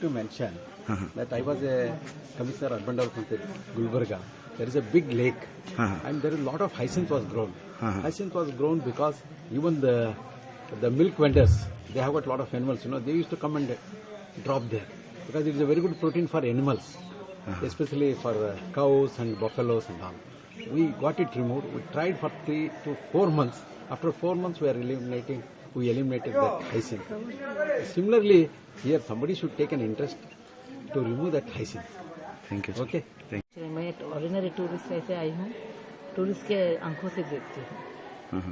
to mention that I was a commissioner urban development in Gulbarga. There is a big lake, and there is a lot of hyacinth was grown. Hyacinth was grown because even the milk vendors, they have got a lot of animals. You know, they used to come and drop there because it is a very good protein for animals, especially for cows and buffaloes and all. We got it removed. We tried for 3 to 4 months. After 4 months, we eliminated that hyacinth. Similarly, here somebody should take an interest to remove that hyacinth. Thank you Okay. मैं एक ordinary tourist ऐसे आई हूँ, tourist के आंखों से देखती हूँ।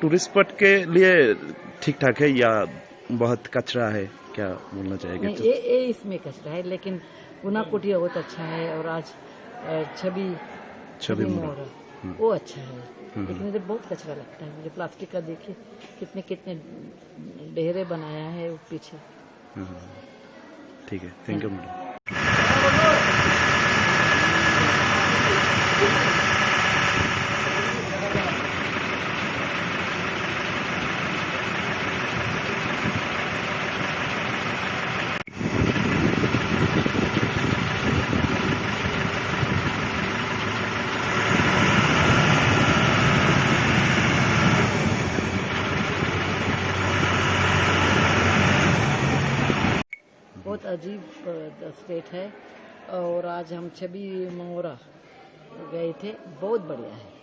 Tourist spot के लिए ठीक ठाक है या बहुत कचरा है, क्या बोलना चाहेंगे? नहीं, ये इसमें कचरा है, लेकिन पुना कुटिया बहुत अच्छा है, और आज छवि मोर वो अच्छा है, लेकिन इधर बहुत कचरा लगता है मुझे। प्लास्टिक का देखिए कितने कितने ढेरे बनाया है वो पीछे। ठीक है, थैंक यू मैडम। बहुत अजीब स्टेट है, और आज हम छवि मोरा गए थे, बहुत बढ़िया है।